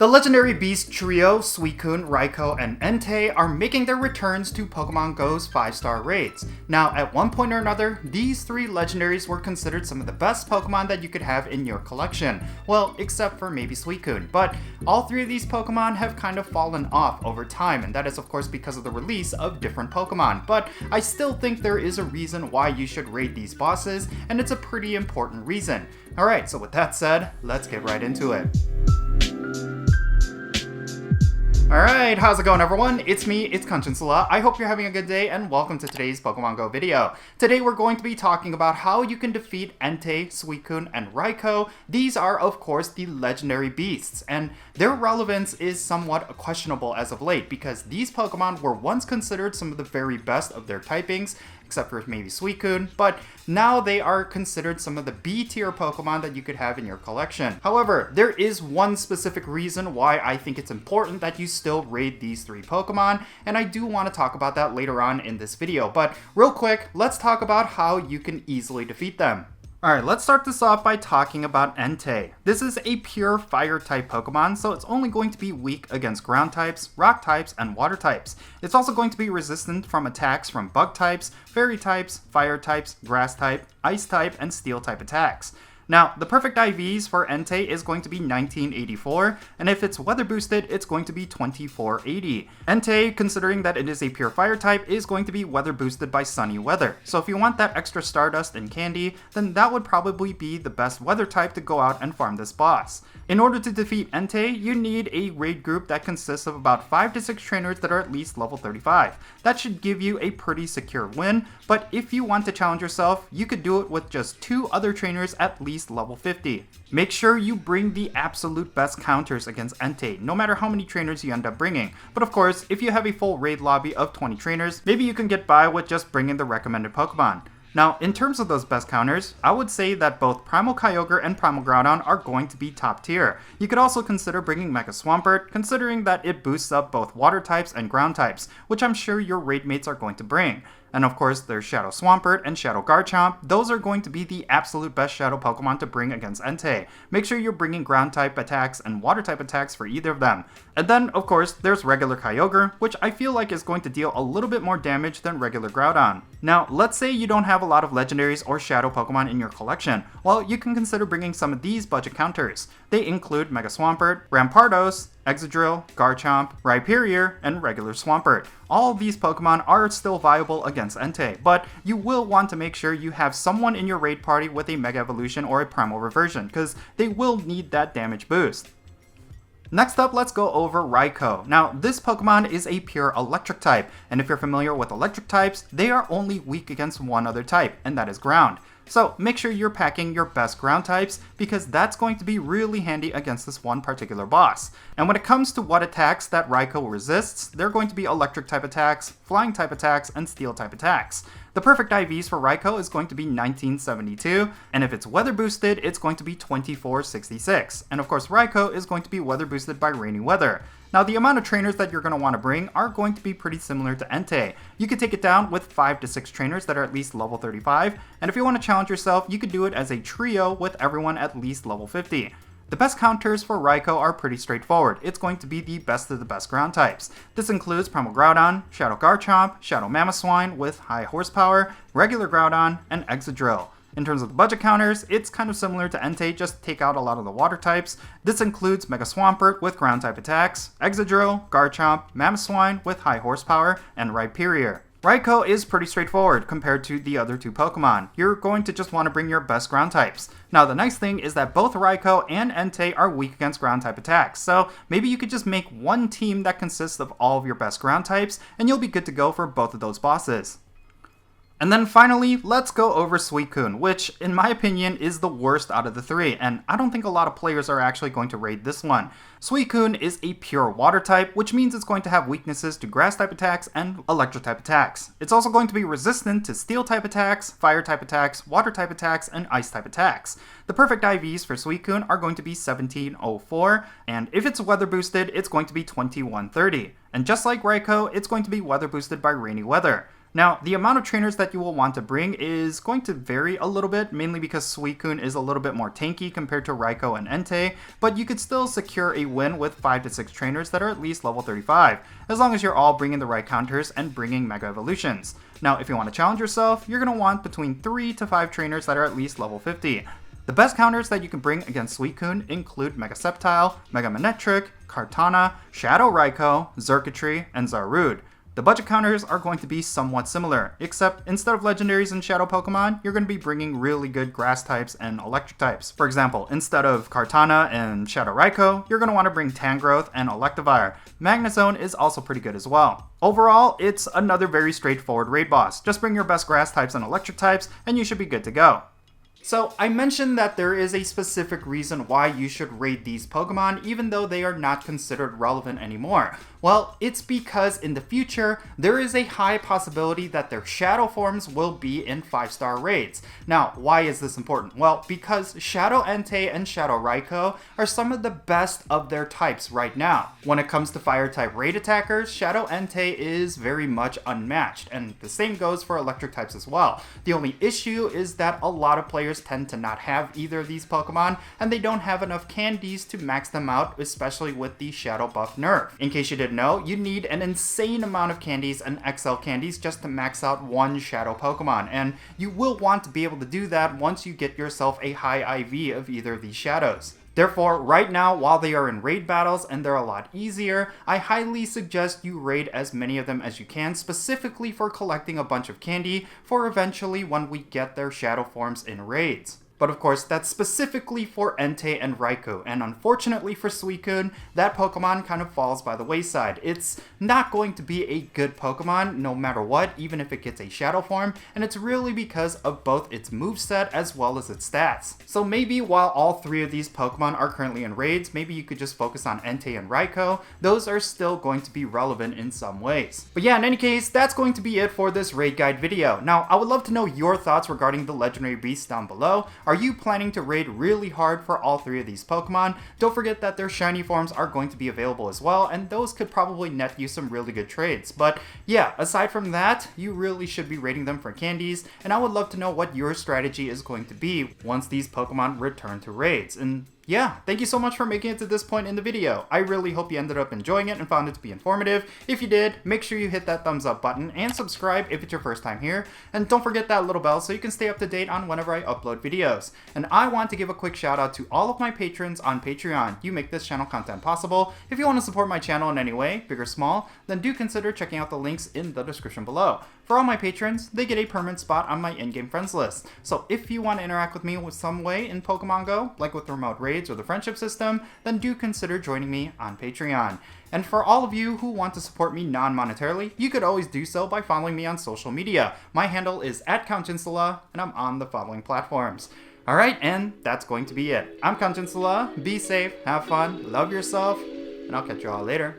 The Legendary Beast trio, Suicune, Ryko, and Entei are making their returns to Pokémon Go's 5-star raids. Now, at one point or another, these three legendaries were considered some of the best Pokémon that you could have in your collection. Well, except for maybe Suicune, but all three of these Pokémon have kind of fallen off over time, and that is of course because of the release of different Pokémon. But I still think there is a reason why you should raid these bosses, and it's a pretty important reason. Alright, so with that said, let's get right into it. Alright, how's it going everyone? It's me, it's Jinsula. I hope you're having a good day and welcome to today's Pokemon Go video. Today we're going to be talking about how you can defeat Entei, Suicune, and Ryko. These are of course the legendary beasts, and their relevance is somewhat questionable as of late because these Pokemon were once considered some of the very best of their typings, except for maybe Suicune, but now they are considered some of the B-tier Pokemon that you could have in your collection. However, there is one specific reason why I think it's important that you still raid these three Pokemon, and I do want to talk about that later on in this video, but real quick, let's talk about how you can easily defeat them. Alright, let's start this off by talking about Entei. This is a pure fire type Pokemon, so it's only going to be weak against ground types, rock types, and water types. It's also going to be resistant from attacks from bug types, fairy types, fire types, grass type, ice type, and steel type attacks. Now, the perfect IVs for Entei is going to be 1984, and if it's weather boosted, it's going to be 2480. Entei, considering that it is a pure fire type, is going to be weather boosted by sunny weather. So if you want that extra Stardust and candy, then that would probably be the best weather type to go out and farm this boss. In order to defeat Entei, you need a raid group that consists of about 5 to 6 trainers that are at least level 35. That should give you a pretty secure win, but if you want to challenge yourself, you could do it with just 2 other trainers at least level 50. Make sure you bring the absolute best counters against Entei, no matter how many trainers you end up bringing. But of course, if you have a full raid lobby of 20 trainers, maybe you can get by with just bringing the recommended Pokemon. Now, in terms of those best counters, I would say that both Primal Kyogre and Primal Groudon are going to be top tier. You could also consider bringing Mega Swampert, considering that it boosts up both water types and ground types, which I'm sure your raid mates are going to bring. And of course, there's Shadow Swampert and Shadow Garchomp. Those are going to be the absolute best Shadow Pokemon to bring against Entei. Make sure you're bringing ground type attacks and water type attacks for either of them. And then, of course, there's regular Kyogre, which I feel like is going to deal a little bit more damage than regular Groudon. Now, let's say you don't have a lot of legendaries or Shadow Pokemon in your collection. Well, you can consider bringing some of these budget counters. They include Mega Swampert, Rampardos, Excadrill, Garchomp, Rhyperior, and regular Swampert. All of these Pokemon are still viable against Entei, but you will want to make sure you have someone in your raid party with a Mega Evolution or a Primal Reversion, because they will need that damage boost. Next up, let's go over Ryko. Now, this Pokemon is a pure electric type, and if you're familiar with electric types, they are only weak against one other type, and that is ground. So make sure you're packing your best ground types because that's going to be really handy against this one particular boss. And when it comes to what attacks that Ryko resists, they're going to be electric type attacks, flying type attacks, and steel type attacks. The perfect IVs for Ryko is going to be 1972, and if it's weather boosted, it's going to be 2466. And of course, Ryko is going to be weather boosted by rainy weather. Now, the amount of trainers that you're going to want to bring are going to be pretty similar to Entei. You could take it down with 5 to 6 trainers that are at least level 35, and if you want to challenge yourself, you could do it as a trio with everyone at least level 50. The best counters for Ryko are pretty straightforward. It's going to be the best of the best ground types. This includes Primal Groudon, Shadow Garchomp, Shadow Mamoswine with high horsepower, regular Groudon, and Excadrill. In terms of the budget counters, it's kind of similar to Entei, just take out a lot of the water types. This includes Mega Swampert with ground type attacks, Excadrill, Garchomp, Mamoswine with high horsepower, and Rhyperior. Ryko is pretty straightforward compared to the other two Pokemon. You're going to just want to bring your best ground types. Now, the nice thing is that both Ryko and Entei are weak against ground type attacks, so maybe you could just make one team that consists of all of your best ground types, and you'll be good to go for both of those bosses. And then finally, let's go over Suicune, which in my opinion is the worst out of the three, and I don't think a lot of players are actually going to raid this one. Suicune is a pure water type, which means it's going to have weaknesses to grass type attacks and electric type attacks. It's also going to be resistant to steel type attacks, fire type attacks, water type attacks, and ice type attacks. The perfect IVs for Suicune are going to be 1704, and if it's weather boosted, it's going to be 2130. And just like Ryko, it's going to be weather boosted by rainy weather. Now, the amount of trainers that you will want to bring is going to vary a little bit, mainly because Suicune is a little bit more tanky compared to Ryko and Entei, but you could still secure a win with 5 to 6 trainers that are at least level 35, as long as you're all bringing the right counters and bringing Mega Evolutions. Now, if you want to challenge yourself, you're going to want between 3 to 5 trainers that are at least level 50. The best counters that you can bring against Suicune include Mega Sceptile, Mega Manectric, Kartana, Shadow Ryko, Xurkitree, and Zarude. The budget counters are going to be somewhat similar, except instead of legendaries and shadow Pokemon, you're going to be bringing really good grass types and electric types. For example, instead of Kartana and Shadow Ryko, you're going to want to bring Tangrowth and Electivire. Magnezone is also pretty good as well. Overall, it's another very straightforward raid boss. Just bring your best grass types and electric types, and you should be good to go. So, I mentioned that there is a specific reason why you should raid these Pokemon, even though they are not considered relevant anymore. Well, it's because in the future, there is a high possibility that their shadow forms will be in 5-star raids. Now, why is this important? Well, because Shadow Entei and Shadow Ryko are some of the best of their types right now. When it comes to fire-type raid attackers, Shadow Entei is very much unmatched, and the same goes for electric types as well. The only issue is that a lot of players tend to not have either of these Pokemon, and they don't have enough candies to max them out, especially with the Shadow Buff nerf. In case you didn't know, you need an insane amount of candies and XL candies just to max out one Shadow Pokemon, and you will want to be able to do that once you get yourself a high IV of either of these Shadows. Therefore, right now, while they are in raid battles and they're a lot easier, I highly suggest you raid as many of them as you can, specifically for collecting a bunch of candy for eventually when we get their shadow forms in raids. But of course, that's specifically for Entei and Raikou, and unfortunately for Suicune, that Pokemon kind of falls by the wayside. It's not going to be a good Pokemon no matter what, even if it gets a shadow form, and it's really because of both its moveset as well as its stats. So maybe while all 3 of these Pokemon are currently in raids, maybe you could just focus on Entei and Ryko. Those are still going to be relevant in some ways. But yeah, in any case, that's going to be it for this raid guide video. Now, I would love to know your thoughts regarding the Legendary Beasts down below. Are you planning to raid really hard for all 3 of these Pokemon? Don't forget that their shiny forms are going to be available as well, and those could probably net you some really good trades. But yeah, aside from that, you really should be raiding them for candies, and I would love to know what your strategy is going to be once these Pokemon return to raids. And yeah, thank you so much for making it to this point in the video. I really hope you ended up enjoying it and found it to be informative. If you did, make sure you hit that thumbs up button and subscribe if it's your first time here. And don't forget that little bell so you can stay up to date on whenever I upload videos. And I want to give a quick shout out to all of my patrons on Patreon. You make this channel content possible. If you want to support my channel in any way, big or small, then do consider checking out the links in the description below. For all my patrons, they get a permanent spot on my in-game friends list. So if you want to interact with me with some way in Pokemon Go, like with remote raids or the friendship system, then do consider joining me on Patreon. And for all of you who want to support me non-monetarily, you could always do so by following me on social media. My handle is @Jinsula, and I'm on the following platforms. Alright, and that's going to be it. I'm Jinsula. Be safe, have fun, love yourself, and I'll catch you all later.